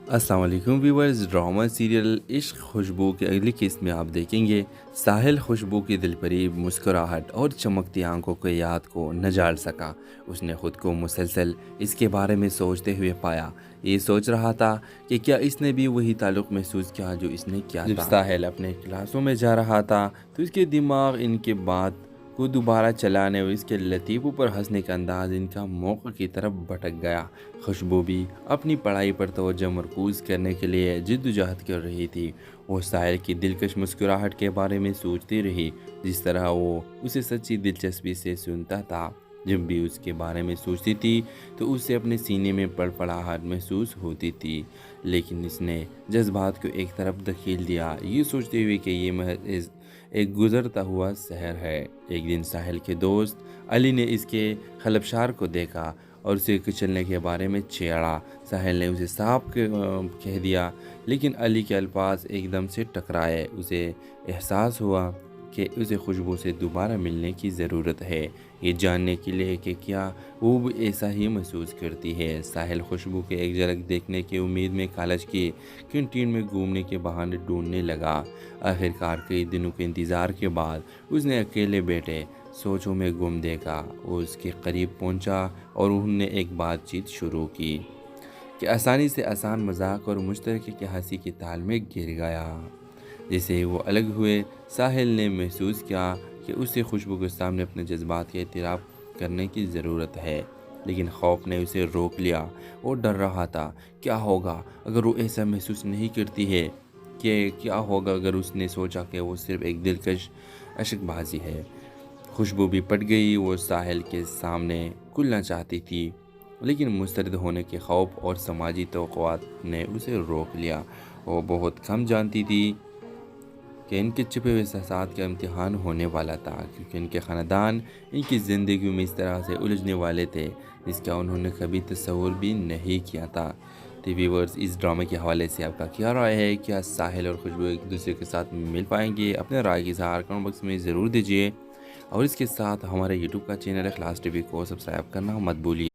अस्सलाम वालेकुम viewers. Drama serial इश्क खुशबू के अगली किस्त में आप देखेंगे साहिल खुशबू की दिलपरीब मुस्कुराहट और चमकती आंखों के याद को न जाल सका। उसने ख़ुद को मुसलसल इसके बारे में सोचते हुए पाया। ये सोच रहा था कि क्या इसने भी वही ताल्लुक़ महसूस किया जो इसने किया था। जब साहिल अपने क्लासों में जा रहा था तो इसके दिमाग इनके बात को दोबारा चलाने और इसके लतीफ़ों पर हंसने का अंदाज़ इनका मौक़ की तरफ भटक गया। खुशबू भी अपनी पढ़ाई पर तवज्जो मरकूज़ करने के लिए जिद्दोजहद कर रही थी। वो साहिल की दिलकश मुस्कुराहट के बारे में सोचती रही, जिस तरह वो उसे सच्ची दिलचस्पी से सुनता था। जब भी उसके बारे में सोचती थी तो उसे अपने सीने में पड़पड़ाहट महसूस होती थी, लेकिन इसने जज्बात को एक तरफ धकेल दिया, ये सोचते हुए कि ये महज एक गुज़रता हुआ शहर है। एक दिन साहिल के दोस्त अली ने इसके खलबशार को देखा और उसे कुचलने के बारे में छेड़ा। साहिल ने उसे साफ कह दिया, लेकिन अली के अल्फाज एकदम से टकराए। उसे एहसास हुआ कि उसे खुशबू से दोबारा मिलने की ज़रूरत है, ये जानने के लिए कि क्या वो भी ऐसा ही महसूस करती है। साहिल खुशबू के एक झलक देखने की उम्मीद में कॉलेज की कैंटीन में घूमने के बहाने ढूंढने लगा। आखिरकार कई दिनों के इंतज़ार के बाद उसने अकेले बैठे सोचों में गुम देखा। वो उसके करीब पहुंचा और उन्होंने एक बातचीत शुरू की कि आसानी से आसान मजाक और मुश्तरके की हंसी की ताल में गिर गया। जैसे ही वो अलग हुए, साहिल ने महसूस किया कि उसे खुशबू के सामने अपने जज्बात का एतराफ़ करने की ज़रूरत है, लेकिन खौफ ने उसे रोक लिया। वो डर रहा था, क्या होगा अगर वो ऐसा महसूस नहीं करती है, कि क्या होगा अगर उसने सोचा कि वो सिर्फ़ एक दिलकश अशकबाजी है। खुशबू भी पट गई। वो साहिल के सामने खुलना चाहती थी, लेकिन मुस्तरद होने के खौफ और समाजी तवक़्क़ुआत ने उसे रोक लिया। वो बहुत कम जानती थी कि इनके छिपे हुए एहसास का इम्तिहान होने वाला था, क्योंकि इनके ख़ानदान इनकी ज़िंदगी में इस तरह से उलझने वाले थे जिसका उन्होंने कभी तस्वुर भी नहीं किया था। तो व्यूअर्स, इस ड्रामे के हवाले से आपका क्या राय है? क्या साहिल और खुशबू एक दूसरे के साथ मिल पाएंगे? अपने राय की इज़हार कमेंट बॉक्स में ज़रूर दीजिए, और इसके साथ हमारे यूट्यूब का चैनल इखलास टीवी को सब्सक्राइब करना मत भूलिए।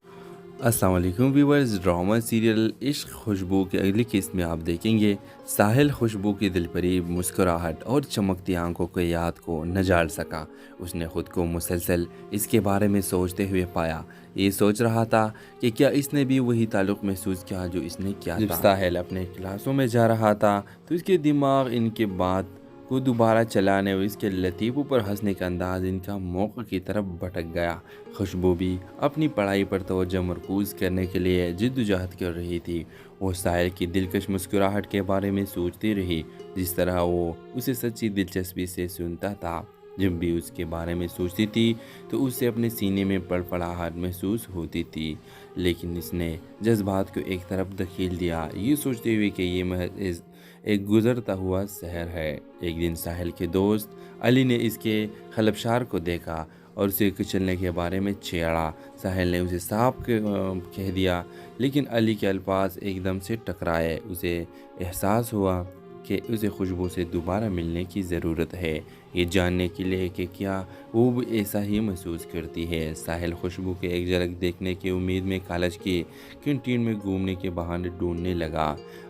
अस्सलाम वालेकुम व्यूवर्स। ड्रामा सीरियल इश्क खुशबू के अगली किस्त में आप देखेंगे साहिल खुशबू की दिलपरीब मुस्कुराहट और चमकती आंखों के याद को न जाल सका। उसने ख़ुद को मुसलसल इसके बारे में सोचते हुए पाया। ये सोच रहा था कि क्या इसने भी वही ताल्लुक़ महसूस किया जो इसने किया था। जब साहिल अपने क्लासों में जा रहा था तो इसके दिमाग इनके बात को दोबारा चलाने और इसके लतीफ़ों पर हंसने का अंदाज़ इनका मौक़ की तरफ भटक गया। खुशबू भी अपनी पढ़ाई पर तवज्जो मरकूज़ करने के लिए जिद्दोजहद कर रही थी। वो साहिल की दिलकश मुस्कुराहट के बारे में सोचती रही, जिस तरह वो उसे सच्ची दिलचस्पी से सुनता था। जब भी उसके बारे में सोचती थी तो उसे अपने सीने में पड़पड़ाहट महसूस होती थी, लेकिन इसने जज्बात को एक तरफ धकेल दिया, ये सोचते हुए कि ये महज एक गुज़रता हुआ शहर है। एक दिन साहिल के दोस्त अली ने इसके खलबशार को देखा और उसे कुचलने के बारे में छेड़ा। साहिल ने उसे साफ कह दिया, लेकिन अली के अल्फाज एकदम से टकराए। उसे एहसास हुआ कि उसे खुशबू से दोबारा मिलने की ज़रूरत है, ये जानने के लिए कि क्या वो भी ऐसा ही महसूस करती है। साहिल खुशबू के एक झलक देखने की उम्मीद में कॉलेज की कैंटीन में घूमने के बहाने ढूंढने लगा।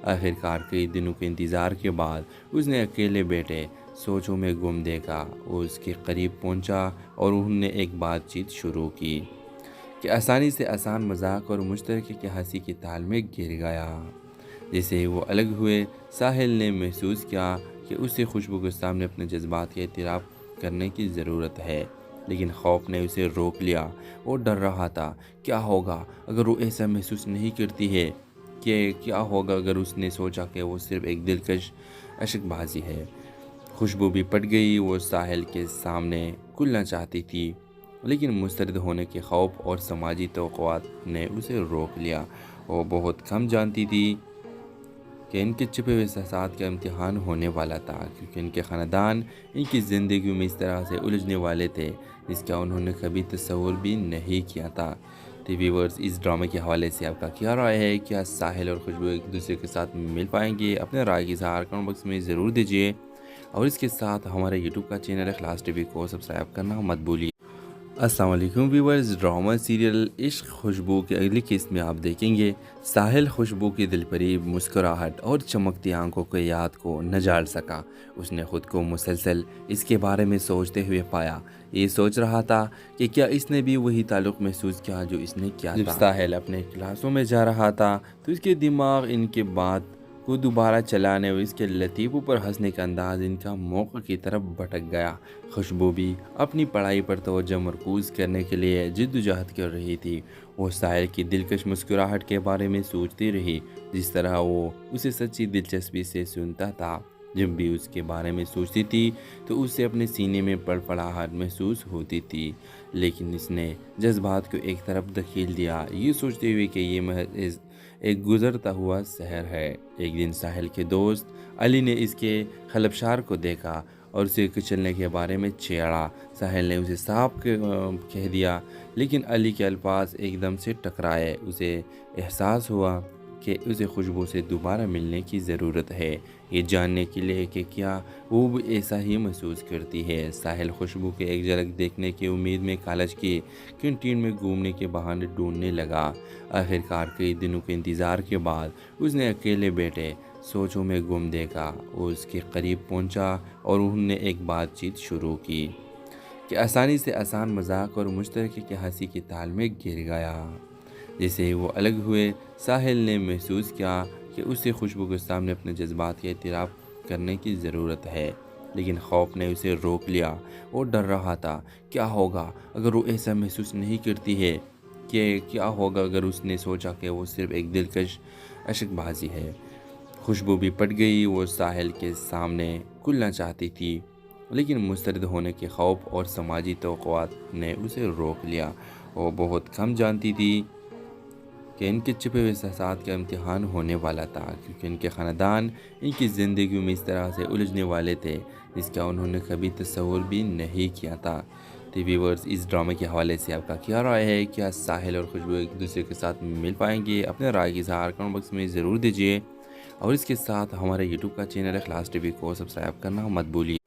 आखिरकार कई दिनों के इंतज़ार के बाद उसने अकेले बैठे सोचों में गुम देखा। वो उसके करीब पहुंचा और उन्होंने एक बातचीत शुरू की कि आसानी से आसान मजाक और मुश्तरके की हंसी की ताल में गिर गया। जैसे ही वो अलग हुए, साहिल ने महसूस किया कि उसे खुशबू के सामने अपने जज्बात का एतराफ़ करने की ज़रूरत है, लेकिन खौफ ने उसे रोक लिया। वो डर रहा था, क्या होगा अगर वो ऐसा महसूस नहीं करती है, कि क्या होगा अगर उसने सोचा कि वो सिर्फ़ एक दिलकश अशकबाजी है। खुशबू भी पट गई। वो साहिल के सामने खुलना चाहती थी, लेकिन मुस्तरद होने के खौफ और समाजी तवक़्क़ुआत ने उसे रोक लिया। वो बहुत कम जानती थी कि इनके छिपे हुए एहसास का इम्तिहान होने वाला था, क्योंकि इनके ख़ानदान इनकी ज़िंदगी में इस तरह से उलझने वाले थे जिसका उन्होंने कभी तस्वुर भी नहीं किया था। तो व्यूअर्स, इस ड्रामे के हवाले से आपका क्या राय है? क्या साहिल और खुशबू एक दूसरे के साथ मिल पाएंगे? अपने राय की इज़हार कमेंट बॉक्स में ज़रूर दीजिए, और इसके साथ हमारे यूट्यूब का चैनल इखलास टीवी को सब्सक्राइब करना मत भूलिए। अस्सलाम वालेकुम व्यूवर्स। ड्रामा सीरियल इश्क खुशबू के अगली किस्त में आप देखेंगे साहिल खुशबू की दिलपरीब मुस्कुराहट और चमकती आंखों के याद को न जाल सका। उसने ख़ुद को मुसलसल इसके बारे में सोचते हुए पाया। ये सोच रहा था कि क्या इसने भी वही ताल्लुक़ महसूस किया जो इसने किया था। जब साहिल अपने क्लासों में जा रहा था तो इसके दिमाग इनके बात को दोबारा चलाने और इसके लतीफ़ों पर हंसने का अंदाज इनका मौक़े की तरफ भटक गया। खुशबू भी अपनी पढ़ाई पर तवज्जो मरकूज़ करने के लिए जिद्दोजहद कर रही थी। वो साहिल की दिलकश मुस्कुराहट के बारे में सोचती रही, जिस तरह वो उसे सच्ची दिलचस्पी से सुनता था। जब भी उसके बारे में सोचती थी तो उसे अपने सीने में फड़फड़ाहट महसूस होती थी, लेकिन इसने जज्बात को एक तरफ धकेल दिया, ये सोचते हुए कि ये महज एक गुज़रता हुआ शहर है। एक दिन साहिल के दोस्त अली ने इसके खलबशार को देखा और उसे कुचलने के बारे में छेड़ा। साहिल ने उसे साफ कह दिया, लेकिन अली के अल्फाज एकदम से टकराए। उसे एहसास हुआ कि उसे खुशबू से दोबारा मिलने की ज़रूरत है, ये जानने के लिए कि क्या वो भी ऐसा ही महसूस करती है। साहिल खुशबू के एक झलक देखने की उम्मीद में कॉलेज की कैंटीन में घूमने के बहाने ढूंढने लगा। आखिरकार कई दिनों के इंतज़ार के बाद उसने अकेले बैठे सोचों में गुम देखा। वो उसके करीब पहुंचा और उन्होंने एक बातचीत शुरू की कि आसानी से आसान मजाक और मुश्तरके की हंसी की ताल में गिर गया। जैसे ही वो अलग हुए, साहिल ने महसूस किया कि उसे खुशबू के सामने अपने जज्बात का एतराफ़ करने की ज़रूरत है, लेकिन खौफ ने उसे रोक लिया। वो डर रहा था, क्या होगा अगर वो ऐसा महसूस नहीं करती है, कि क्या होगा अगर उसने सोचा कि वो सिर्फ़ एक दिलकश अशकबाजी है। खुशबू भी पट गई। वो साहिल के सामने खुलना चाहती थी, लेकिन मुस्तरद होने के खौफ और समाजी तवक़्क़ुआत ने उसे रोक लिया। वो बहुत कम जानती थी कि इनके छिपे हुए एहसास का इम्तिहान होने वाला था, क्योंकि इनके ख़ानदान इनकी ज़िंदगी में इस तरह से उलझने वाले थे जिसका उन्होंने कभी तस्वुर भी नहीं किया था। तो व्यूअर्स, इस ड्रामे के हवाले से आपका क्या राय है? क्या साहिल और खुशबू एक दूसरे के साथ मिल पाएंगे? अपने राय की इज़हार कमेंट बॉक्स में ज़रूर दीजिए, और इसके साथ हमारे यूट्यूब का चैनल इखलास टीवी को सब्सक्राइब करना मत भूलिए।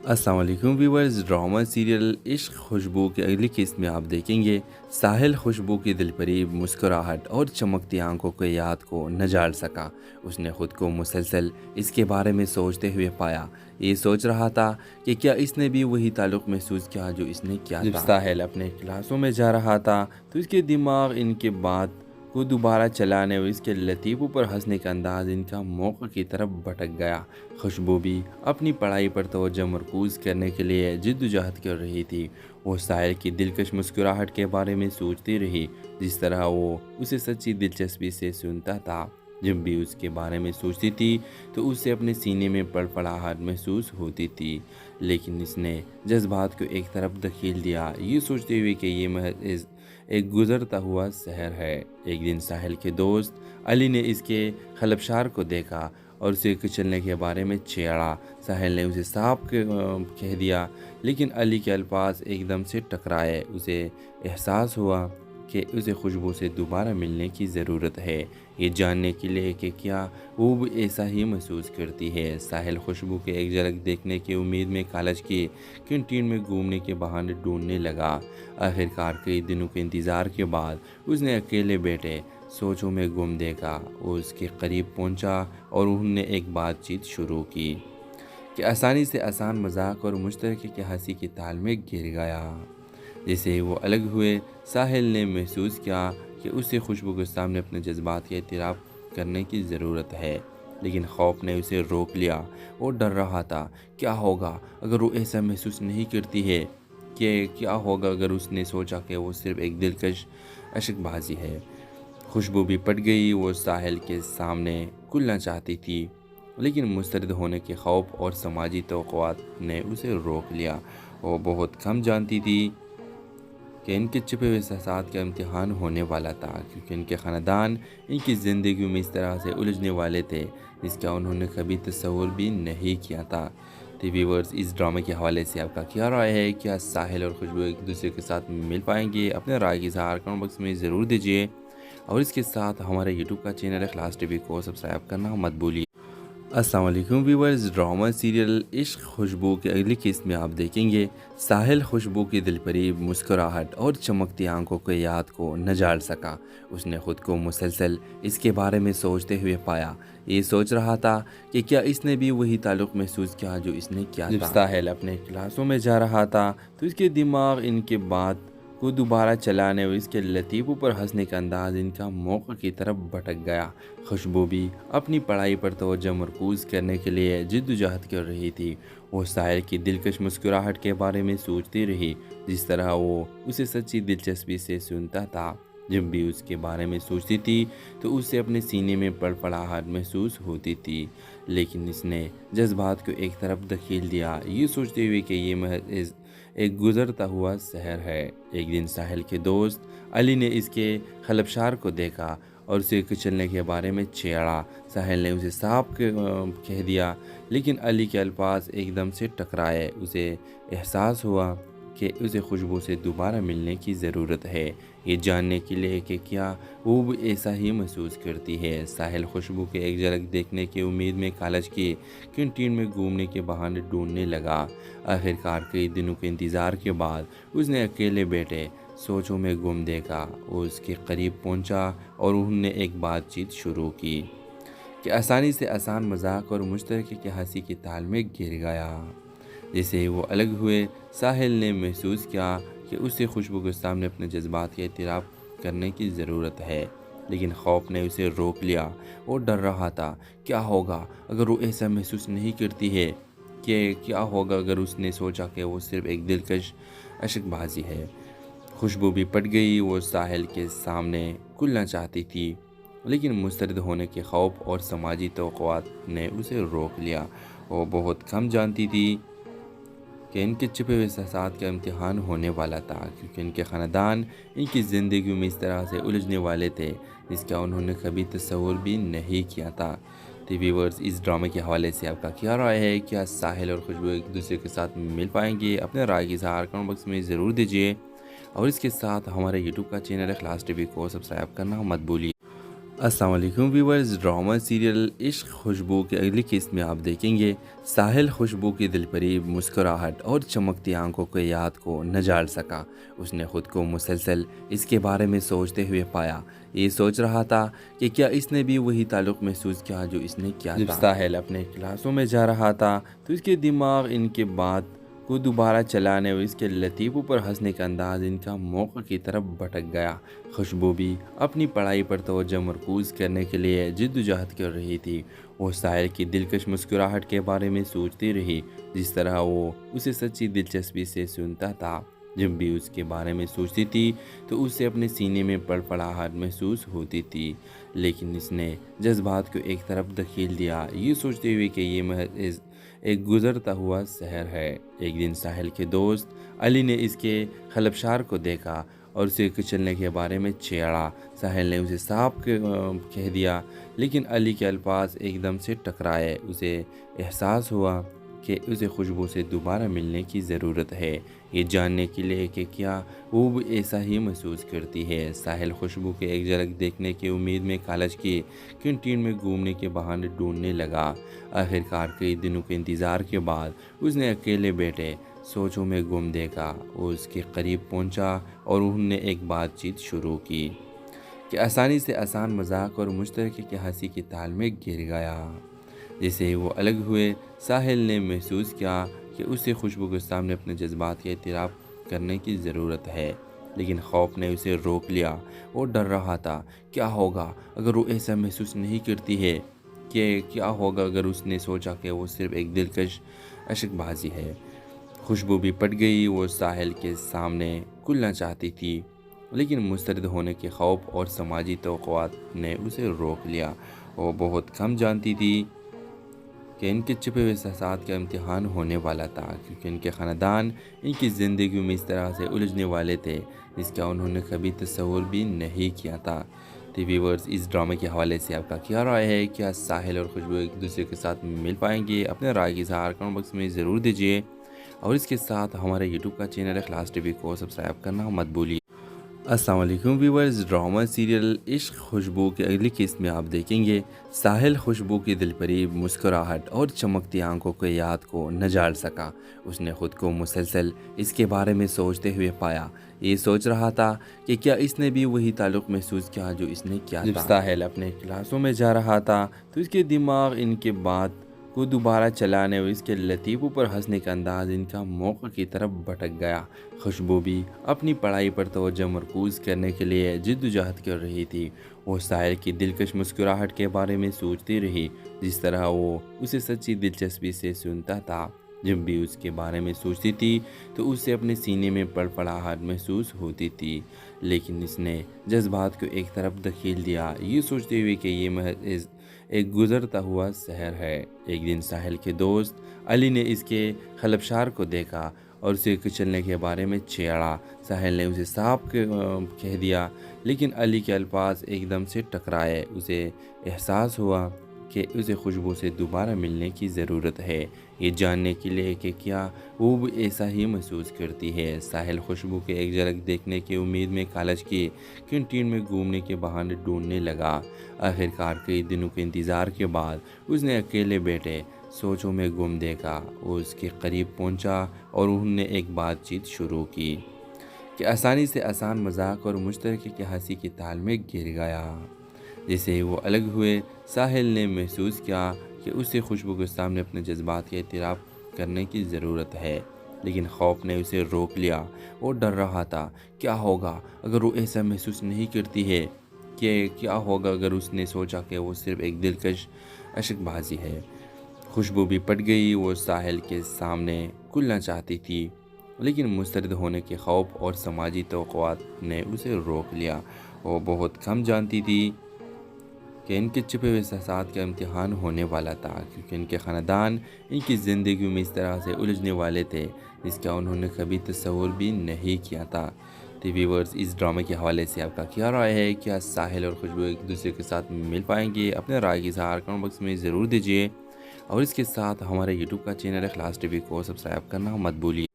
अस्सलाम वालेकुम व्यूवर्स। ड्रामा सीरियल इश्क खुशबू के अगली किस्त में आप देखेंगे साहिल खुशबू की दिलपरीब मुस्कुराहट और चमकती आंखों के याद को न जाल सका। उसने ख़ुद को मुसलसल इसके बारे में सोचते हुए पाया। ये सोच रहा था कि क्या इसने भी वही ताल्लुक़ महसूस किया जो इसने किया था। जब साहिल अपने क्लासों में जा रहा था तो इसके दिमाग इनके बात को दोबारा चलाने और इसके लतीफ़ों पर हंसने का अंदाज इनका मौक़े की तरफ भटक गया। खुशबू भी अपनी पढ़ाई पर तवज्जो मरकूज़ करने के लिए जिद्दोजहद कर रही थी। वो साहिल की दिलकश मुस्कुराहट के बारे में सोचती रही, जिस तरह वो उसे सच्ची दिलचस्पी से सुनता था। जब भी उसके बारे में सोचती थी तो उसे अपने सीने में फड़फड़ाहट महसूस होती थी, लेकिन इसने जज्बात को एक तरफ धकेल दिया, ये सोचते हुए कि ये महज एक गुज़रता हुआ शहर है। एक दिन साहिल के दोस्त अली ने इसके खलबशार को देखा और उसे कुचलने के बारे में छेड़ा। साहिल ने उसे साफ कह दिया, लेकिन अली के अल्फाज एकदम से टकराए। उसे एहसास हुआ कि उसे खुशबू से दोबारा मिलने की ज़रूरत है, ये जानने के लिए कि क्या वो भी ऐसा ही महसूस करती है। साहिल खुशबू के एक झलक देखने की उम्मीद में कॉलेज की कैंटीन में घूमने के बहाने ढूंढने लगा। आखिरकार कई दिनों के इंतज़ार के बाद उसने अकेले बैठे सोचों में गुम देखा। वो उसके करीब पहुंचा और उन्होंने एक बातचीत शुरू की कि आसानी से आसान मजाक और मुश्तरके की हंसी की ताल में गिर गया। जैसे ही वो अलग हुए, साहिल ने महसूस किया कि उसे खुशबू के सामने अपने जज्बात का एतराफ़ करने की ज़रूरत है, लेकिन खौफ ने उसे रोक लिया। वो डर रहा था, क्या होगा अगर वो ऐसा महसूस नहीं करती है, कि क्या होगा अगर उसने सोचा कि वो सिर्फ़ एक दिलकश अशकबाजी है। खुशबू भी पट गई। वो साहिल के सामने खुलना चाहती थी, लेकिन मुस्तरद होने के खौफ और समाजी तवक़्क़ुआत ने उसे रोक लिया। वो बहुत कम जानती थी कि इनके छिपे हुए एहसास का इम्तिहान होने वाला था, क्योंकि इनके ख़ानदान इनकी ज़िंदगी में इस तरह से उलझने वाले थे जिसका उन्होंने कभी तस्वुर भी नहीं किया था। तो व्यूअर्स, इस ड्रामे के हवाले से आपका क्या राय है? क्या साहिल और खुशबू एक दूसरे के साथ मिल पाएंगे? अपने राय की इज़हार कमेंट बॉक्स में ज़रूर दीजिए, और इसके साथ हमारे यूट्यूब का चैनल इखलास टीवी को सब्सक्राइब करना मत भूलिए। अस्सलाम वालेकुम व्यूवर्स। ड्रामा सीरियल इश्क खुशबू के अगली किस्त में आप देखेंगे साहिल खुशबू की दिलपरी मुस्कुराहट और चमकती आंखों के याद को न जाल सका। उसने ख़ुद को मुसलसल इसके बारे में सोचते हुए पाया। ये सोच रहा था कि क्या इसने भी वही ताल्लुक़ महसूस किया जो इसने किया था। जब साहिल अपने क्लासों में जा रहा था तो इसके दिमाग इनके बात को दोबारा चलाने और इसके लतीफ़ों पर हंसने का अंदाज़ इनका मौक़ा की तरफ भटक गया। खुशबू भी अपनी पढ़ाई पर तवज्जो मरकूज़ करने के लिए जिद्दोजहद कर रही थी। वो साहिल की दिलकश मुस्कुराहट के बारे में सोचती रही, जिस तरह वो उसे सच्ची दिलचस्पी से सुनता था। जब भी उसके बारे में सोचती थी तो उसे अपने सीने में पड़पड़ाहट महसूस होती थी, लेकिन इसने जज्बात को एक तरफ धकेल दिया, ये सोचते हुए कि ये महज एक गुज़रता हुआ शहर है। एक दिन साहिल के दोस्त अली ने इसके खलबशार को देखा और उसे कुचलने के बारे में छेड़ा। साहिल ने उसे साफ कह दिया, लेकिन अली के अल्फाज एकदम से टकराए। उसे एहसास हुआ कि उसे खुशबू से दोबारा मिलने की ज़रूरत है, ये जानने के लिए कि क्या वो भी ऐसा ही महसूस करती है। साहिल खुशबू के एक झलक देखने की उम्मीद में कॉलेज की कैंटीन में घूमने के बहाने ढूंढने लगा। आखिरकार कई दिनों के इंतज़ार के बाद उसने अकेले बैठे सोचों में गुम देखा। वो उसके करीब पहुंचा और उन्होंने एक बातचीत शुरू की कि आसानी से आसान मजाक और मुश्तरके की हंसी के ताल में गिर गया। जैसे ही वो अलग हुए, साहिल ने महसूस किया कि उसे खुशबू के सामने अपने जज्बात का एतराफ़ करने की ज़रूरत है, लेकिन खौफ ने उसे रोक लिया। वो डर रहा था, क्या होगा अगर वो ऐसा महसूस नहीं करती है, कि क्या होगा अगर उसने सोचा कि वो सिर्फ़ एक दिलकश अशकबाजी है। खुशबू भी पट गई। वो साहिल के सामने खुलना चाहती थी, लेकिन मुस्तरद होने के खौफ और समाजी तवक़्क़ुआत ने उसे रोक लिया। वो बहुत कम जानती थी कि इनके छिपे हुए एहसास का इम्तिहान होने वाला था, क्योंकि इनके ख़ानदान इनकी ज़िंदगी में इस तरह से उलझने वाले थे जिसका उन्होंने कभी तस्वुर भी नहीं किया था। तो व्यूअर्स, इस ड्रामे के हवाले से आपका क्या राय है? क्या साहिल और खुशबू एक दूसरे के साथ मिल पाएंगे? अपने राय की इज़हार कमेंट बॉक्स में ज़रूर दीजिए, और इसके साथ हमारे यूट्यूब का चैनल इखलास टीवी को सब्सक्राइब करना मत भूलिए। अस्सलाम वालेकुम व्यूवर्स। ड्रामा सीरियल इश्क खुशबू के अगली किस्त में आप देखेंगे साहिल खुशबू की दिलपरी मुस्कुराहट और चमकती आंखों के याद को न जाल सका। उसने ख़ुद को मुसलसल इसके बारे में सोचते हुए पाया। ये सोच रहा था कि क्या इसने भी वही ताल्लुक़ महसूस किया जो इसने किया था। जब साहिल अपने क्लासों में जा रहा था तो इसके दिमाग इनके बात को दोबारा चलाने और इसके लतीफ़ों पर हंसने का अंदाज़ इनका मौक़ा की तरफ भटक गया। खुशबू भी अपनी पढ़ाई पर तवज्जो मरकूज़ करने के लिए जिद्दोजहद कर रही थी। वो साहिल की दिलकश मुस्कुराहट के बारे में सोचती रही, जिस तरह वो उसे सच्ची दिलचस्पी से सुनता था। जब भी उसके बारे में सोचती थी तो उसे अपने सीने में पड़पड़ाहट महसूस होती थी, लेकिन इसने जज्बात को एक तरफ धकेल दिया, ये सोचते हुए कि ये महज एक गुज़रता हुआ शहर है। एक दिन साहिल के दोस्त अली ने इसके खलबशार को देखा और उसे कुचलने के बारे में छेड़ा। साहिल ने उसे साफ कह दिया, लेकिन अली के अल्फाज एकदम से टकराए। उसे एहसास हुआ कि उसे खुशबू से दोबारा मिलने की ज़रूरत है, ये जानने के लिए कि क्या वो भी ऐसा ही महसूस करती है। साहिल खुशबू के एक झलक देखने की उम्मीद में कॉलेज की कैंटीन में घूमने के बहाने ढूंढने लगा। आखिरकार कई दिनों के इंतज़ार के बाद उसने अकेले बैठे सोचों में गुम देखा। वो उसके करीब पहुंचा और उन्होंने एक बातचीत शुरू की कि आसानी से आसान मजाक और मुश्तरके की हंसी के ताल में गिर गया। जैसे ही वो अलग हुए, साहिल ने महसूस किया कि उसे खुशबू के सामने अपने जज्बात का एतराफ़ करने की ज़रूरत है, लेकिन खौफ ने उसे रोक लिया। वो डर रहा था, क्या होगा अगर वो ऐसा महसूस नहीं करती है, कि क्या होगा अगर उसने सोचा कि वो सिर्फ़ एक दिलकश अशकबाजी है। खुशबू भी पट गई। वो साहिल के सामने खुलना चाहती थी, लेकिन मुस्तरद होने के खौफ और समाजी तवक़्क़ुआत ने उसे रोक लिया। वो बहुत कम जानती थी कि इनके छिपे हुए एहसास का इम्तिहान होने वाला था, क्योंकि इनके ख़ानदान इनकी ज़िंदगी में इस तरह से उलझने वाले थे जिसका उन्होंने कभी तस्वुर भी नहीं किया था। तो व्यूअर्स, इस ड्रामे के हवाले से आपका क्या राय है? क्या साहिल और खुशबू एक दूसरे के साथ मिल पाएंगे? अपने राय की इज़हार कमेंट बॉक्स में ज़रूर दीजिए, और इसके साथ हमारे यूट्यूब का चैनल इखलास टीवी को सब्सक्राइब करना मत भूलिए। अस्सलाम वालेकुम व्यूवर्स। ड्रामा सीरियल इश्क खुशबू के अगली किस्त में आप देखेंगे साहिल खुशबू की दिलपरीब मुस्कुराहट और चमकती आंखों के याद को न जाल सका। उसने ख़ुद को मुसलसल इसके बारे में सोचते हुए पाया। ये सोच रहा था कि क्या इसने भी वही ताल्लुक़ महसूस किया जो इसने किया जब था। साहिल अपने क्लासों में जा रहा था तो इसके दिमाग इनके बात को दोबारा चलाने और इसके लतीफ़ों पर हंसने का अंदाज इनका मौक़ की तरफ भटक गया। खुशबू भी अपनी पढ़ाई पर तवज्जो मरकूज़ करने के लिए जिद्दोजहद कर रही थी। वो साहिल की दिलकश मुस्कुराहट के बारे में सोचती रही, जिस तरह वो उसे सच्ची दिलचस्पी से सुनता था। जब भी उसके बारे में सोचती थी तो उसे अपने सीने में पड़पड़ाहट महसूस होती थी, लेकिन इसने जज्बात को एक तरफ धकेल दिया, ये सोचते हुए कि ये महज एक गुज़रता हुआ शहर है। एक दिन साहिल के दोस्त अली ने इसके खलबशार को देखा और उसे कुचलने के बारे में छेड़ा। साहिल ने उसे साफ कह दिया, लेकिन अली के अल्फाज एकदम से टकराए। उसे एहसास हुआ कि उसे खुशबू से दोबारा मिलने की ज़रूरत है, ये जानने के लिए कि क्या वो भी ऐसा ही महसूस करती है। साहिल खुशबू के एक झलक देखने की उम्मीद में कॉलेज की कैंटीन में घूमने के बहाने ढूंढने लगा। आखिरकार कई दिनों के इंतज़ार के बाद उसने अकेले बैठे सोचों में गुम देखा। वो उसके करीब पहुंचा और उन्होंने एक बातचीत शुरू की कि आसानी से आसान मजाक और मुश्तरके की हंसी की ताल में गिर गया। जैसे ही वो अलग हुए, साहिल ने महसूस किया कि उसे खुशबू के सामने अपने जज्बात का एतराफ़ करने की ज़रूरत है, लेकिन खौफ ने उसे रोक लिया। वो डर रहा था, क्या होगा अगर वो ऐसा महसूस नहीं करती है, कि क्या होगा अगर उसने सोचा कि वो सिर्फ़ एक दिलकश अशकबाजी है। खुशबू भी पट गई। वो साहिल के सामने खुलना चाहती थी, लेकिन मुस्तरद होने के खौफ और समाजी तवक़्क़ुआत ने उसे रोक लिया। वो बहुत कम जानती थी कि इनके छिपे हुए एहसास का इम्तिहान होने वाला था, क्योंकि इनके ख़ानदान इनकी ज़िंदगी में इस तरह से उलझने वाले थे जिसका उन्होंने कभी तस्वुर भी नहीं किया था। तो व्यूअर्स, इस ड्रामे के हवाले से आपका क्या राय है? क्या साहिल और खुशबू एक दूसरे के साथ मिल पाएंगे? अपने राय की इज़हार कमेंट बॉक्स में ज़रूर दीजिए, और इसके साथ हमारे यूट्यूब का चैनल इखलास टीवी को सब्सक्राइब करना मत भूलिए।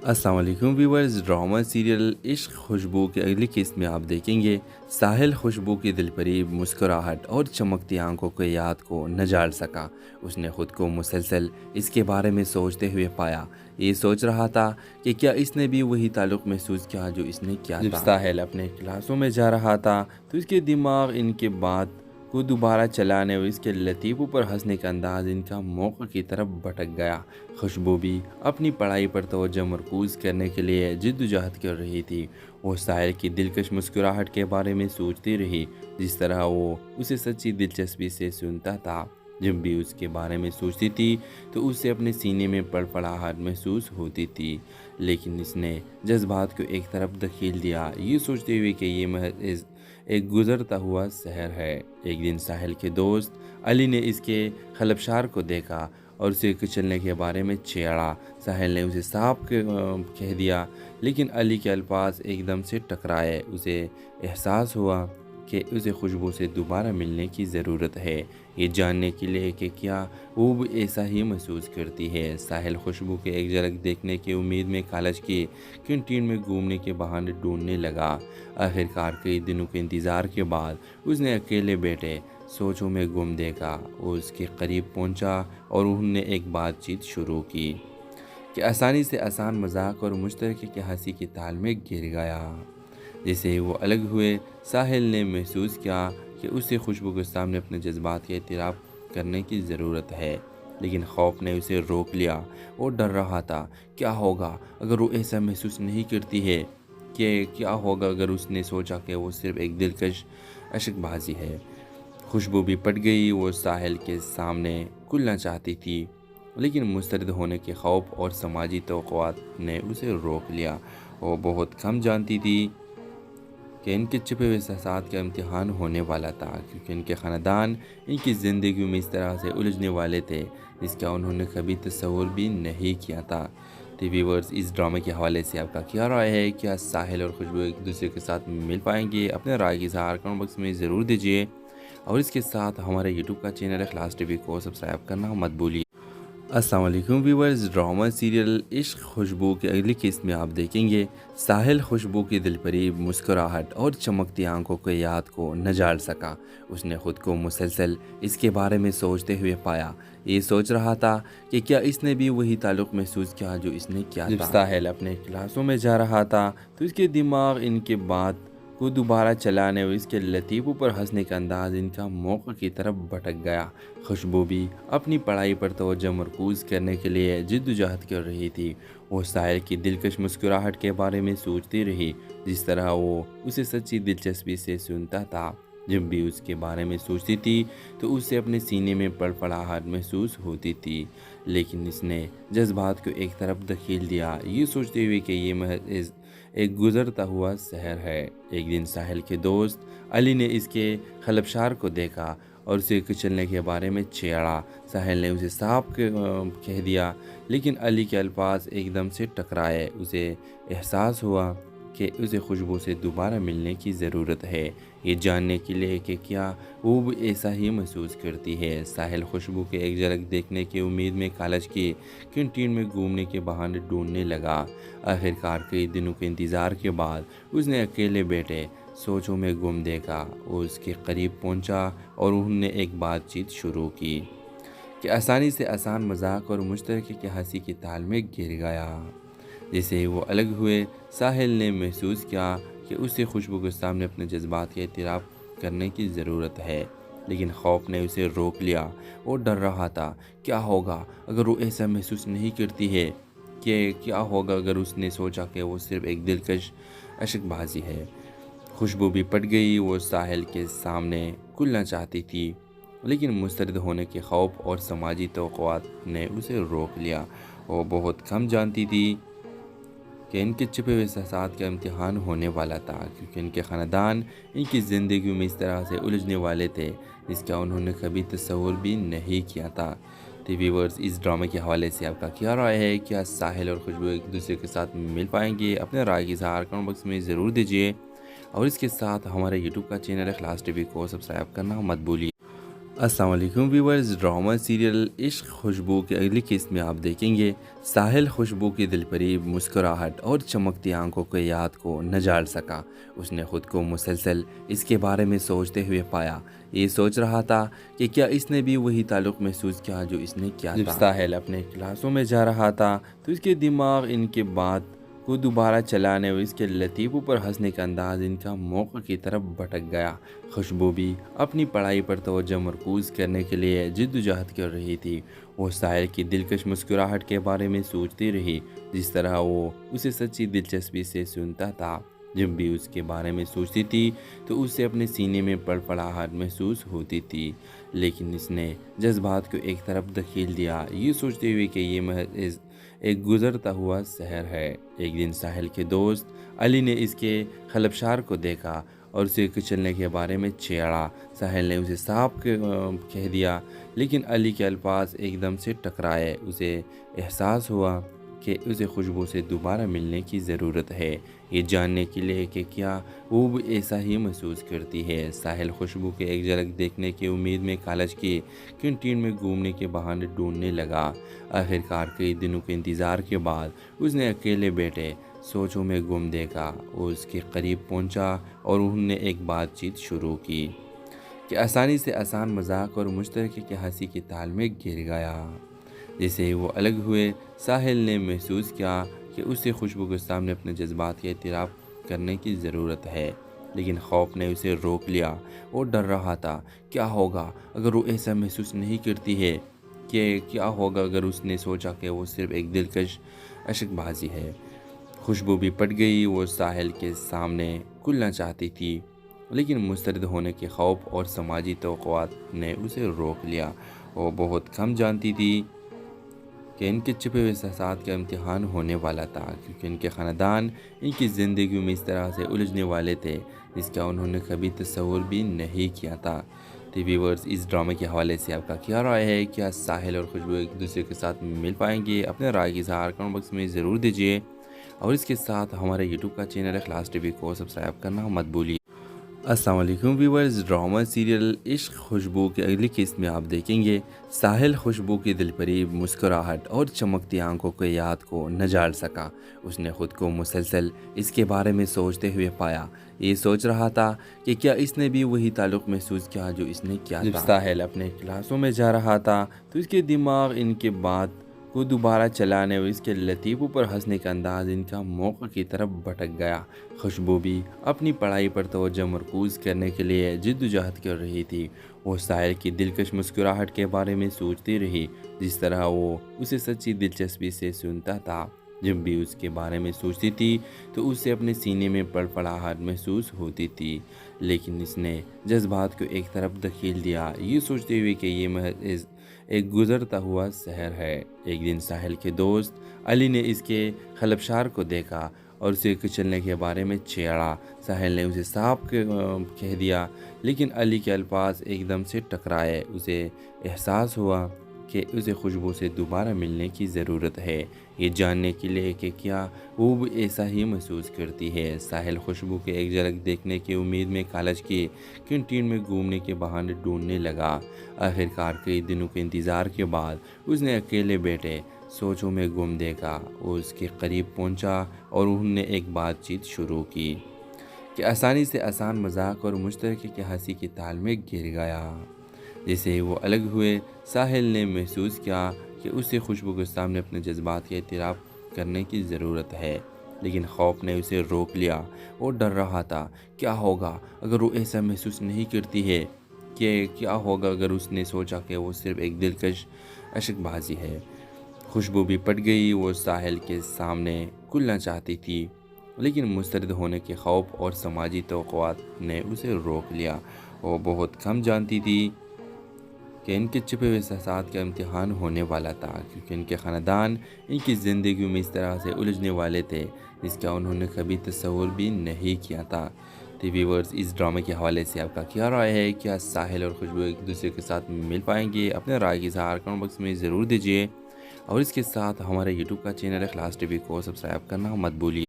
अस्सलाम वालेकुम व्यूवर्स। ड्रामा सीरियल इश्क खुशबू के अगली किस्त में आप देखेंगे साहिल खुशबू की दिलपरीब मुस्कुराहट और चमकती आंखों के याद को न जाल सका। उसने ख़ुद को मुसलसल इसके बारे में सोचते हुए पाया। ये सोच रहा था कि क्या इसने भी वही ताल्लुक़ महसूस किया जो इसने किया था। साहिल अपने क्लासों में जा रहा था तो इसके दिमाग इनके बात को दोबारा चलाने और इसके लतीफ़ों पर हंसने का अंदाज इनका मौक़ की तरफ भटक गया। खुशबू भी अपनी पढ़ाई पर तवज्जो मरकूज़ करने के लिए जिद्दोजहद कर रही थी। वो साहिल की दिलकश मुस्कुराहट के बारे में सोचती रही, जिस तरह वो उसे सच्ची दिलचस्पी से सुनता था। जब भी उसके बारे में सोचती थी तो उसे अपने सीने में पड़पड़ाहट महसूस होती थी, लेकिन इसने जज्बात को एक तरफ धकेल दिया, ये सोचते हुए कि ये महज एक गुज़रता हुआ शहर है। एक दिन साहिल के दोस्त अली ने इसके खलबशार को देखा और उसे कुचलने के बारे में छेड़ा। साहिल ने उसे साफ कह दिया, लेकिन अली के अल्फाज एकदम से टकराए। उसे एहसास हुआ कि उसे खुशबू से दोबारा मिलने की ज़रूरत है, ये जानने के लिए कि क्या वो भी ऐसा ही महसूस करती है। साहिल खुशबू के एक झलक देखने की उम्मीद में कॉलेज की कैंटीन में घूमने के बहाने ढूंढने लगा। आखिरकार कई दिनों के इंतज़ार के बाद उसने अकेले बैठे सोचों में गुम देखा। वो उसके करीब पहुंचा और उन्होंने एक बातचीत शुरू की कि आसानी से आसान मजाक और मुश्तरके की हंसी की ताल में गिर गया। जैसे ही वो अलग हुए, साहिल ने महसूस किया कि उसे खुशबू के सामने अपने जज्बात का एतराफ़ करने की ज़रूरत है, लेकिन खौफ ने उसे रोक लिया। वो डर रहा था, क्या होगा अगर वो ऐसा महसूस नहीं करती है, कि क्या होगा अगर उसने सोचा कि वो सिर्फ़ एक दिलकश अशकबाजी है। खुशबू भी पट गई। वो साहिल के सामने खुलना चाहती थी, लेकिन मुस्तरद होने के खौफ और समाजी तवक़्क़ुआत ने उसे रोक लिया। वो बहुत कम जानती थी कि इनके छिपे हुए एहसास का इम्तिहान होने वाला था, क्योंकि इनके ख़ानदान इनकी ज़िंदगी में इस तरह से उलझने वाले थे जिसका उन्होंने कभी तस्वुर भी नहीं किया था। तो व्यूअर्स, इस ड्रामे के हवाले से आपका क्या राय है? क्या साहिल और खुशबू एक दूसरे के साथ मिल पाएंगे? अपने राय की इज़हार कमेंट बॉक्स में ज़रूर दीजिए, और इसके साथ हमारे यूट्यूब का चैनल इखलास टीवी को सब्सक्राइब करना मत भूलिए। अस्सलाम वालेकुम व्यूवर्स। ड्रामा सीरियल इश्क खुशबू के अगली किस्त में आप देखेंगे साहिल खुशबू की दिलपरीब मुस्कुराहट और चमकती आंखों के याद को न जाल सका। उसने ख़ुद को मुसलसल इसके बारे में सोचते हुए पाया। ये सोच रहा था कि क्या इसने भी वही ताल्लुक़ महसूस किया जो इसने किया था। जब साहिल अपने क्लासों में जा रहा था तो इसके दिमाग इनके बात को दोबारा चलाने और इसके लतीफ़ों पर हंसने का अंदाज़ इनका मौक़े की तरफ भटक गया। खुशबू भी अपनी पढ़ाई पर तवज्जो मरकूज़ करने के लिए जिद्दोजहद कर रही थी। वो साहिल की दिलकश मुस्कुराहट के बारे में सोचती रही, जिस तरह वो उसे सच्ची दिलचस्पी से सुनता था। जब भी उसके बारे में सोचती थी तो उसे अपने सीने में पड़पड़ाहट महसूस होती थी, लेकिन इसने जज्बात को एक तरफ धकेल दिया, ये सोचते हुए कि ये महज एक गुज़रता हुआ शहर है। एक दिन साहिल के दोस्त अली ने इसके खलबशार को देखा और उसे कुचलने के बारे में छेड़ा। साहिल ने उसे साफ कह दिया, लेकिन अली के अल्फाज एकदम से टकराए। उसे एहसास हुआ कि उसे खुशबू से दोबारा मिलने की ज़रूरत है, ये जानने के लिए कि क्या वो भी ऐसा ही महसूस करती है। साहिल खुशबू के एक झलक देखने की उम्मीद में कॉलेज की कैंटीन में घूमने के बहाने ढूंढने लगा। आखिरकार कई दिनों के इंतज़ार के बाद उसने अकेले बैठे सोचों में गुम देखा। वो उसके करीब पहुंचा और उन्होंने एक बातचीत शुरू की कि आसानी से आसान मजाक और मुश्तरके की हंसी के ताल में गिर गया। जैसे ही वो अलग हुए, साहिल ने महसूस किया कि उसे खुशबू के सामने अपने जज्बात का एतराफ़ करने की ज़रूरत है, लेकिन खौफ ने उसे रोक लिया। वो डर रहा था, क्या होगा अगर वो ऐसा महसूस नहीं करती है, कि क्या होगा अगर उसने सोचा कि वो सिर्फ़ एक दिलकश अशकबाजी है। खुशबू भी पट गई। वो साहिल के सामने खुलना चाहती थी, लेकिन मुस्तरद होने के खौफ और समाजी तवक़्क़ुआत ने उसे रोक लिया। वो बहुत कम जानती थी कि इनके छिपे हुए एहसासात का इम्तिहान होने वाला था, क्योंकि इनके ख़ानदान इनकी ज़िंदगी में इस तरह से उलझने वाले थे जिसका उन्होंने कभी तस्वुर भी नहीं किया था। तो व्यूअर्स, इस ड्रामे के हवाले से आपका क्या राय है? क्या साहिल और खुशबू एक दूसरे के साथ मिल पाएंगे? अपने राय की इज़हार कमेंट बॉक्स में ज़रूर दीजिए, और इसके साथ हमारे यूट्यूब का चैनल इखलास टीवी को सब्सक्राइब करना मत भूलिए। अस्सलाम वालेकुम व्यूवर्स। ड्रामा सीरियल इश्क खुशबू के अगली किस्त में आप देखेंगे साहिल खुशबू की दिलपरीब मुस्कुराहट और चमकती आंखों के याद को न जाल सका। उसने ख़ुद को मुसलसल इसके बारे में सोचते हुए पाया। ये सोच रहा था कि क्या इसने भी वही ताल्लुक़ महसूस किया जो इसने किया था। जब साहिल अपने क्लासों में जा रहा था तो इसके दिमाग इनके बात को दोबारा चलाने और इसके लतीफ़ों पर हंसने का अंदाज़ इनका मौक़े की तरफ भटक गया। खुशबू भी अपनी पढ़ाई पर तवज्जो मरकूज़ करने के लिए जिद्दोजहद कर रही थी। वो साहिल की दिलकश मुस्कुराहट के बारे में सोचती रही, जिस तरह वो उसे सच्ची दिलचस्पी से सुनता था। जब भी उसके बारे में सोचती थी तो उसे अपने सीने में पड़पड़ाहट महसूस होती थी, लेकिन इसने जज्बात को एक तरफ धकेल दिया, ये सोचते हुए कि ये महज एक गुज़रता हुआ शहर है। एक दिन साहिल के दोस्त अली ने इसके खलबशार को देखा और उसे कुचलने के बारे में छेड़ा। साहिल ने उसे साफ कह दिया, लेकिन अली के अल्फाज एकदम से टकराए। उसे एहसास हुआ कि उसे खुशबू से दोबारा मिलने की ज़रूरत है, ये जानने के लिए कि क्या वो भी ऐसा ही महसूस करती है। साहिल खुशबू के एक झलक देखने की उम्मीद में कॉलेज की कैंटीन में घूमने के बहाने ढूंढने लगा। आखिरकार कई दिनों के इंतज़ार के बाद उसने अकेले बैठे सोचों में गुम देखा। वो उसके करीब पहुंचा और उन्होंने एक बातचीत शुरू की कि आसानी से आसान मजाक और मुश्तरके की हंसी के ताल में गिर गया। जैसे ही वो अलग हुए, साहिल ने महसूस किया कि उसे खुशबू के सामने अपने जज्बात का एतराफ़ करने की ज़रूरत है, लेकिन खौफ ने उसे रोक लिया। वो डर रहा था, क्या होगा अगर वो ऐसा महसूस नहीं करती है, कि क्या होगा अगर उसने सोचा कि वो सिर्फ़ एक दिलकश अशकबाजी है। खुशबू भी पट गई। वो साहिल के सामने खुलना चाहती थी, लेकिन मुस्तरद होने के खौफ और समाजी तवक़्क़ुआत ने उसे रोक लिया। वो बहुत कम जानती थी कि इनके छिपे हुए एहसासात का इम्तिहान होने वाला था, क्योंकि इनके ख़ानदान इनकी ज़िंदगी में इस तरह से उलझने वाले थे जिसका उन्होंने कभी तस्वुर भी नहीं किया था। तो व्यूअर्स, इस ड्रामे के हवाले से आपका क्या राय है? क्या साहिल और खुशबू एक दूसरे के साथ मिल पाएंगे? अपने राय की इज़हार कमेंट बॉक्स में ज़रूर दीजिए, और इसके साथ हमारे यूट्यूब का चैनल इखलास टीवी को सब्सक्राइब करना मत भूलिए। अस्सलाम वालेकुम व्यूवर्स। ड्रामा सीरियल इश्क खुशबू के अगली किस्त में आप देखेंगे साहिल खुशबू की दिलपरी मुस्कुराहट और चमकती आंखों के याद को न जाल सका। उसने ख़ुद को मुसलसल इसके बारे में सोचते हुए पाया। ये सोच रहा था कि क्या इसने भी वही ताल्लुक़ महसूस किया जो इसने किया था। साहिल अपने क्लासों में जा रहा था तो इसके दिमाग इनके बात को दोबारा चलाने और इसके लतीफ़ों पर हंसने का अंदाज़ इनका मौक़ा की तरफ भटक गया। खुशबू भी अपनी पढ़ाई पर तवज्जो मरकूज़ करने के लिए जिद्दोजहद कर रही थी। वो साहिल की दिलकश मुस्कुराहट के बारे में सोचती रही, जिस तरह वो उसे सच्ची दिलचस्पी से सुनता था। जब भी उसके बारे में सोचती थी तो उसे अपने सीने में पड़पड़ाहट महसूस होती थी, लेकिन इसने जज्बात को एक तरफ धकेल दिया, ये सोचते हुए कि ये महज एक गुज़रता हुआ शहर है। एक दिन साहिल के दोस्त अली ने इसके खलबशार को देखा और उसे कुचलने के बारे में छेड़ा। साहिल ने उसे साफ कह दिया, लेकिन अली के अल्फाज एकदम से टकराए। उसे एहसास हुआ कि उसे खुशबू से दोबारा मिलने की ज़रूरत है, ये जानने के लिए कि क्या वो भी ऐसा ही महसूस करती है। साहिल खुशबू के एक झलक देखने की उम्मीद में कॉलेज की कैंटीन में घूमने के बहाने ढूंढने लगा। आखिरकार कई दिनों के इंतज़ार के बाद उसने अकेले बैठे सोचों में गुम देखा। वो उसके करीब पहुंचा और उन्होंने एक बातचीत शुरू की कि आसानी से आसान मजाक और मुश्तरके की हंसी की ताल में गिर गया। जैसे ही वो अलग हुए, साहिल ने महसूस किया कि उसे खुशबू के सामने अपने जज्बात का एतराफ़ करने की ज़रूरत है, लेकिन खौफ ने उसे रोक लिया। वो डर रहा था, क्या होगा अगर वो ऐसा महसूस नहीं करती है, कि क्या होगा अगर उसने सोचा कि वो सिर्फ़ एक दिलकश अशकबाजी है। खुशबू भी पट गई। वो साहिल के सामने खुलना चाहती थी, लेकिन मुस्तरद होने के खौफ और समाजी तवक़्क़ुआत ने उसे रोक लिया। वो बहुत कम जानती थी कि इनके छुपे हुए एहसास का इम्तिहान होने वाला था, क्योंकि इनके ख़ानदान इनकी ज़िंदगी में इस तरह से उलझने वाले थे जिसका उन्होंने कभी तस्वुर भी नहीं किया था। तो व्यूअर्स, इस ड्रामे के हवाले से आपका क्या राय है? क्या साहिल और खुशबू एक दूसरे के साथ मिल पाएंगे? अपने राय की इज़हार कमेंट बॉक्स में ज़रूर दीजिए, और इसके साथ हमारे यूट्यूब का चैनल इखलास टीवी को सब्सक्राइब करना मत भूलिए।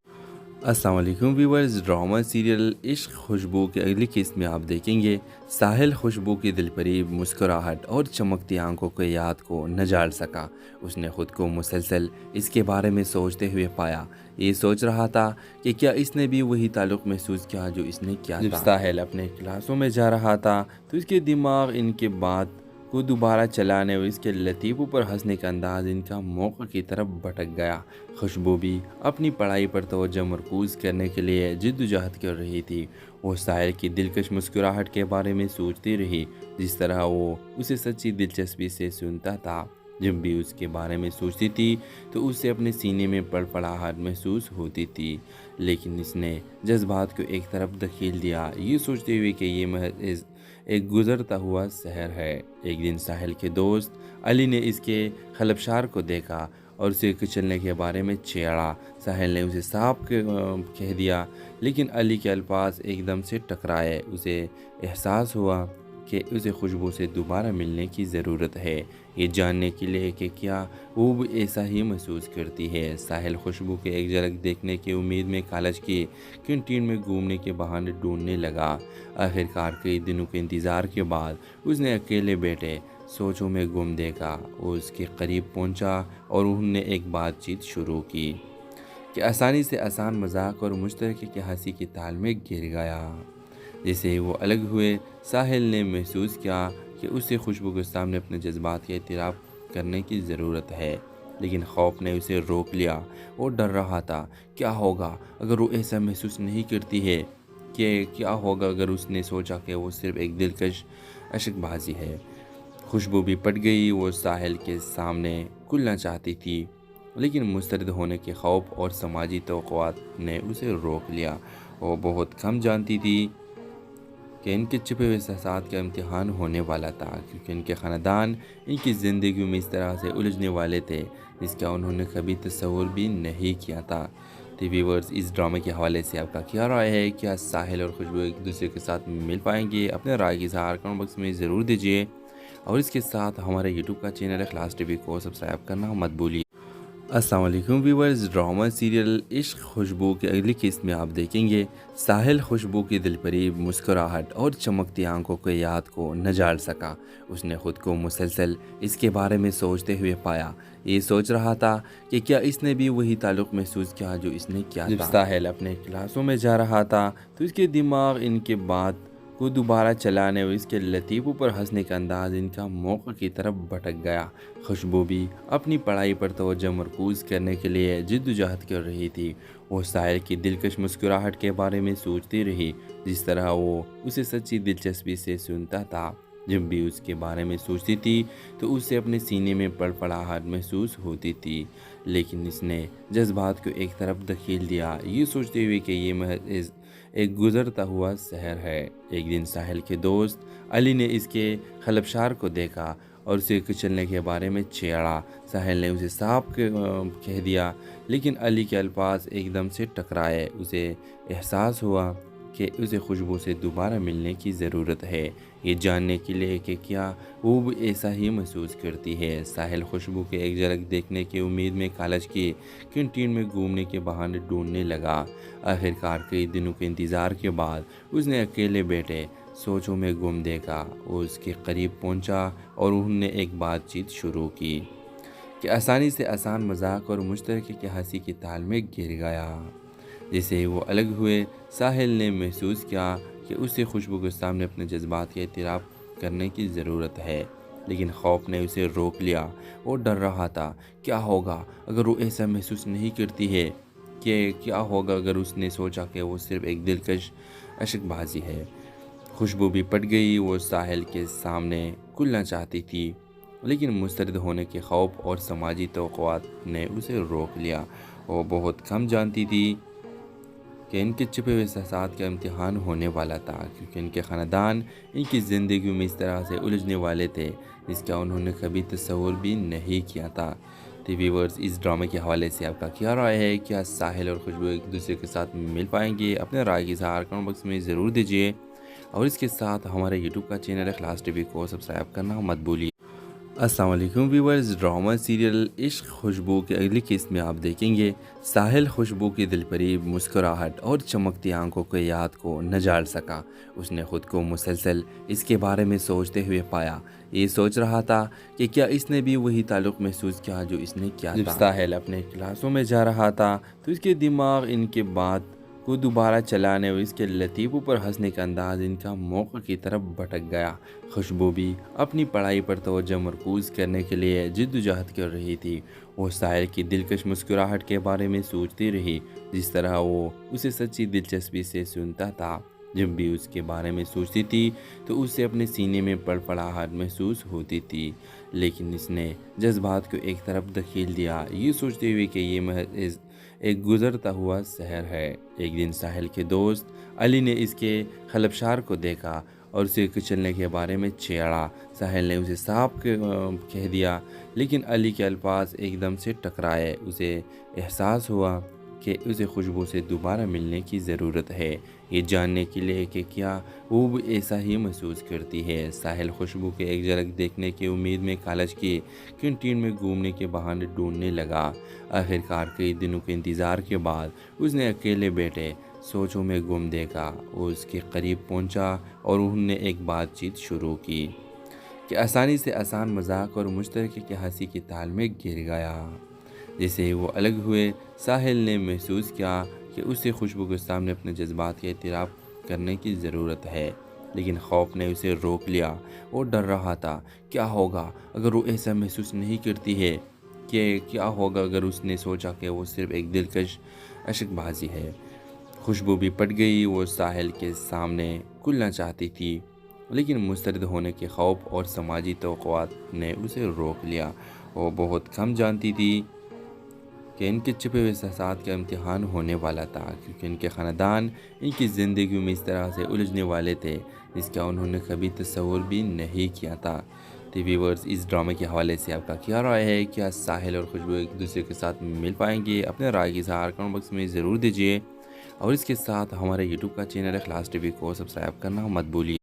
अस्सलाम वालेकुम व्यूवर्स। ड्रामा सीरियल इश्क खुशबू के अगली किस्त में आप देखेंगे साहिल खुशबू की दिलपरी मुस्कुराहट और चमकती आंखों के याद को न जाल सका। उसने ख़ुद को मुसलसल इसके बारे में सोचते हुए पाया। ये सोच रहा था कि क्या इसने भी वही ताल्लुक़ महसूस किया जो इसने किया था। साहिल अपने क्लासों में जा रहा था तो इसके दिमाग इनके बात को दोबारा चलाने और इसके लतीफ़ों पर हंसने का अंदाज़ इनका मौक़ा की तरफ भटक गया। खुशबू भी अपनी पढ़ाई पर तवज्जो मरकूज़ करने के लिए जिद्दोजहद कर रही थी। वो साहिल की दिलकश मुस्कुराहट के बारे में सोचती रही, जिस तरह वो उसे सच्ची दिलचस्पी से सुनता था। जब भी उसके बारे में सोचती थी तो उसे अपने सीने में पड़पड़ाहट महसूस होती थी, लेकिन इसने जज्बात को एक तरफ धकेल दिया, ये सोचते हुए कि ये महज एक गुज़रता हुआ शहर है। एक दिन साहिल के दोस्त अली ने इसके खलबशार को देखा और उसे कुचलने के बारे में छेड़ा। साहिल ने उसे साफ कह दिया, लेकिन अली के अल्फाज एकदम से टकराए। उसे एहसास हुआ कि उसे खुशबू से दोबारा मिलने की ज़रूरत है, ये जानने के लिए कि क्या वो भी ऐसा ही महसूस करती है। साहिल खुशबू के एक झलक देखने की उम्मीद में कॉलेज की कैंटीन में घूमने के बहाने ढूंढने लगा। आखिरकार कई दिनों के इंतज़ार के बाद उसने अकेले बैठे सोचों में गुम देखा। वो उसके करीब पहुंचा और उन्होंने एक बातचीत शुरू की कि आसानी से आसान मजाक और मुश्तरके की हंसी की ताल में गिर गया। जैसे ही वो अलग हुए, साहिल ने महसूस किया कि उसे खुशबू के सामने अपने जज्बात का एतराफ़ करने की ज़रूरत है, लेकिन खौफ ने उसे रोक लिया। वो डर रहा था, क्या होगा अगर वो ऐसा महसूस नहीं करती है, कि क्या होगा अगर उसने सोचा कि वो सिर्फ़ एक दिलकश अशकबाजी है। खुशबू भी पट गई। वो साहिल के सामने खुलना चाहती थी, लेकिन मुस्तरद होने के खौफ और समाजी तवक़्क़ुआत ने उसे रोक लिया। वो बहुत कम जानती थी कि इनके छुपे हुए एहसास का इम्तिहान होने वाला था, क्योंकि इनके ख़ानदान इनकी ज़िंदगी में इस तरह से उलझने वाले थे जिसका उन्होंने कभी तस्वुर भी नहीं किया था। तो व्यूअर्स, इस ड्रामे के हवाले से आपका क्या राय है? क्या साहिल और खुशबू एक दूसरे के साथ मिल पाएंगे? अपने राय की इज़हार कमेंट बॉक्स में ज़रूर दीजिए, और इसके साथ हमारे यूट्यूब का चैनल इखलास टीवी को सब्सक्राइब करना मत भूलिए। अस्सलाम वालेकुम व्यूवर्स। ड्रामा सीरियल इश्क खुशबू के अगली किस्त में आप देखेंगे साहिल खुशबू की दिलपरीब मुस्कुराहट और चमकती आंखों के याद को न जाल सका। उसने ख़ुद को मुसलसल इसके बारे में सोचते हुए पाया। ये सोच रहा था कि क्या इसने भी वही ताल्लुक़ महसूस किया जो इसने किया था। जब साहिल अपने क्लासों में जा रहा था तो इसके दिमाग इनके बात को दोबारा चलाने और इसके लतीफ़ों पर हंसने का अंदाज़ इनका मौक़ा की तरफ भटक गया। खुशबू भी अपनी पढ़ाई पर तवज्जो मरकूज़ करने के लिए जिद्दोजहद कर रही थी। वो साहिल की दिलकश मुस्कुराहट के बारे में सोचती रही, जिस तरह वो उसे सच्ची दिलचस्पी से सुनता था। जब भी उसके बारे में सोचती थी तो उसे अपने सीने में पड़पड़ाहट महसूस होती थी, लेकिन इसने जज्बात को एक तरफ धकेल दिया, ये सोचते हुए कि ये महज एक गुज़रता हुआ शहर है। एक दिन साहिल के दोस्त अली ने इसके खलबशार को देखा और उसे कुचलने के बारे में छेड़ा। साहिल ने उसे साफ कह दिया, लेकिन अली के अल्फाज एकदम से टकराए। उसे एहसास हुआ कि उसे खुशबू से दोबारा मिलने की ज़रूरत है, ये जानने के लिए कि क्या वो भी ऐसा ही महसूस करती है। साहिल खुशबू के एक झलक देखने की उम्मीद में कॉलेज की कैंटीन में घूमने के बहाने ढूंढने लगा। आखिरकार कई दिनों के इंतज़ार के बाद उसने अकेले बैठे सोचों में गुम देखा। वो उसके करीब पहुंचा और उन्होंने एक बातचीत शुरू की कि आसानी से आसान मजाक और मुश्तरके की हंसी की ताल में गिर गया। जैसे ही वो अलग हुए, साहिल ने महसूस किया कि उसे खुशबू के सामने अपने जज्बात का एतराफ़ करने की ज़रूरत है, लेकिन खौफ ने उसे रोक लिया। वो डर रहा था, क्या होगा अगर वो ऐसा महसूस नहीं करती है, कि क्या होगा अगर उसने सोचा कि वो सिर्फ़ एक दिलकश अशकबाजी है। खुशबू भी पट गई। वो साहिल के सामने खुलना चाहती थी, लेकिन मुस्तरद होने के खौफ और समाजी तवक़्क़ुआत ने उसे रोक लिया। वो बहुत कम जानती थी कि इनके छिपे हुए एहसास का इम्तिहान होने वाला था, क्योंकि इनके ख़ानदान इनकी ज़िंदगी में इस तरह से उलझने वाले थे जिसका उन्होंने कभी तस्वुर भी नहीं किया था। तो व्यूअर्स, इस ड्रामे के हवाले से आपका क्या राय है? क्या साहिल और खुशबू एक दूसरे के साथ मिल पाएंगे? अपने राय की इज़हार कमेंट बॉक्स में ज़रूर दीजिए, और इसके साथ हमारे यूट्यूब का चैनल इखलास टीवी को सब्सक्राइब करना मत भूलिए। अस्सलाम वालेकुम व्यूवर्स। ड्रामा सीरियल इश्क खुशबू के अगली किस्त में आप देखेंगे साहिल खुशबू की दिलपरीब मुस्कुराहट और चमकती आंखों के याद को न जाल सका। उसने ख़ुद को मुसलसल इसके बारे में सोचते हुए पाया। ये सोच रहा था कि क्या इसने भी वही ताल्लुक़ महसूस किया जो इसने किया था। जब साहिल अपने क्लासों में जा रहा था तो इसके दिमाग इनके बात को दोबारा चलाने और इसके लतीफ़ों पर हंसने का अंदाज़ इनका मौक़ा की तरफ भटक गया। खुशबू भी अपनी पढ़ाई पर तवज्जो मरकूज़ करने के लिए जिद्दोजहद कर रही थी। वो साहिल की दिलकश मुस्कुराहट के बारे में सोचती रही, जिस तरह वो उसे सच्ची दिलचस्पी से सुनता था। जब भी उसके बारे में सोचती थी तो उसे अपने सीने में पड़पड़ाहट महसूस होती थी, लेकिन इसने जज्बात को एक तरफ धकेल दिया, ये सोचते हुए कि ये महज एक गुज़रता हुआ शहर है। एक दिन साहिल के दोस्त अली ने इसके खलबशार को देखा और उसे कुचलने के बारे में छेड़ा। साहिल ने उसे साफ कह दिया, लेकिन अली के अल्फाज एकदम से टकराए। उसे एहसास हुआ कि उसे खुशबू से दोबारा मिलने की ज़रूरत है, ये जानने के लिए कि क्या वो भी ऐसा ही महसूस करती है। साहिल खुशबू के एक झलक देखने की उम्मीद में कॉलेज की कैंटीन में घूमने के बहाने ढूंढने लगा। आखिरकार कई दिनों के इंतज़ार के बाद उसने अकेले बैठे सोचों में गुम देखा। वो उसके करीब पहुंचा और उन्होंने एक बातचीत शुरू की कि आसानी से आसान मजाक और मुश्तरके की हंसी की ताल में गिर गया। जैसे ही वो अलग हुए, साहिल ने महसूस किया कि उसे खुशबू के सामने अपने जज्बात का एतराफ़ करने की ज़रूरत है, लेकिन खौफ ने उसे रोक लिया। वो डर रहा था, क्या होगा अगर वो ऐसा महसूस नहीं करती है, कि क्या होगा अगर उसने सोचा कि वो सिर्फ़ एक दिलकश अशकबाजी है। खुशबू भी पट गई। वो साहिल के सामने खुलना चाहती थी, लेकिन मुस्तरद होने के खौफ और समाजी तवक़्क़ुआत ने उसे रोक लिया। वो बहुत कम जानती थी कि इनके छिपे हुए एहसास का इम्तिहान होने वाला था, क्योंकि इनके ख़ानदान इनकी ज़िंदगी में इस तरह से उलझने वाले थे जिसका उन्होंने कभी तस्वुर भी नहीं किया था। तो व्यूअर्स, इस ड्रामे के हवाले से आपका क्या राय है? क्या साहिल और खुशबू एक दूसरे के साथ मिल पाएंगे? अपने राय की इज़हार कमेंट बॉक्स में ज़रूर दीजिए, और इसके साथ हमारे यूट्यूब का चैनल इखलास टीवी को सब्सक्राइब करना मत भूलिए।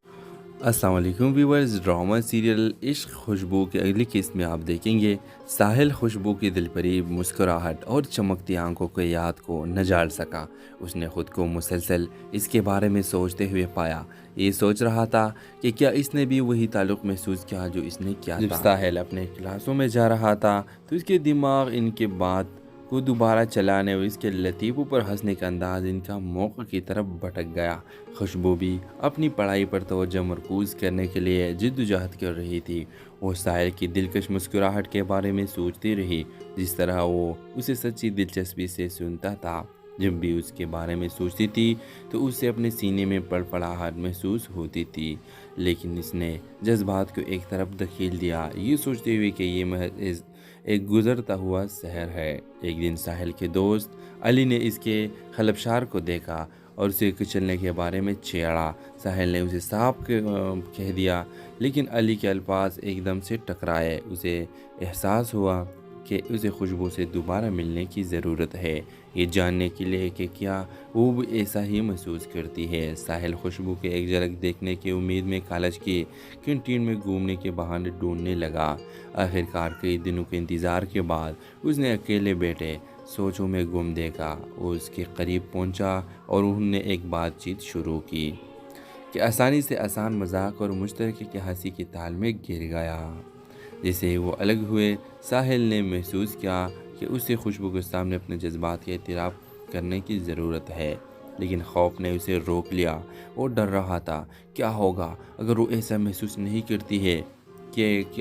अस्सलाम वालेकुम व्यूवर्स। ड्रामा सीरियल इश्क खुशबू के अगली किस्त में आप देखेंगे साहिल खुशबू की दिलपरी मुस्कुराहट और चमकती आंखों के याद को न जाल सका। उसने ख़ुद को मुसलसल इसके बारे में सोचते हुए पाया। ये सोच रहा था कि क्या इसने भी वही ताल्लुक़ महसूस किया जो इसने किया था। जब साहिल अपने क्लासों में जा रहा था तो इसके दिमाग इनके बात को दोबारा चलाने और इसके लतीफ़ों पर हंसने का अंदाज़ इनका मौक़ की तरफ भटक गया। खुशबू भी अपनी पढ़ाई पर तवज्जो मरकूज़ करने के लिए जिद्दोजहद कर रही थी। वो साहिल की दिलकश मुस्कुराहट के बारे में सोचती रही, जिस तरह वो उसे सच्ची दिलचस्पी से सुनता था। जब भी उसके बारे में सोचती थी तो उसे अपने सीने में पड़पड़ाहट महसूस होती थी, लेकिन इसने जज्बात को एक तरफ धकेल दिया, ये सोचते हुए कि ये महज एक गुज़रता हुआ शहर है। एक दिन साहिल के दोस्त अली ने इसके खलबशार को देखा और उसे कुचलने के बारे में छेड़ा। साहिल ने उसे साफ कह दिया, लेकिन अली के अल्फाज एकदम से टकराए। उसे एहसास हुआ कि उसे खुशबू से दोबारा मिलने की ज़रूरत है, ये जानने के लिए कि क्या वो भी ऐसा ही महसूस करती है। साहिल खुशबू के एक झलक देखने की उम्मीद में कॉलेज की कैंटीन में घूमने के बहाने ढूंढने लगा। आखिरकार कई दिनों के इंतज़ार के बाद उसने अकेले बैठे सोचों में गुम देखा। वो उसके करीब पहुंचा और उन्होंने एक बातचीत शुरू की कि आसानी से आसान मजाक और मुश्तरके की हंसी की ताल में गिर गया। जैसे वो अलग हुए, साहिल ने महसूस किया कि उसे खुशबू के सामने अपने जज्बात के एतराफ़ करने की ज़रूरत है, लेकिन खौफ ने उसे रोक लिया। वो डर रहा था, क्या होगा अगर वो ऐसा महसूस नहीं करती है कि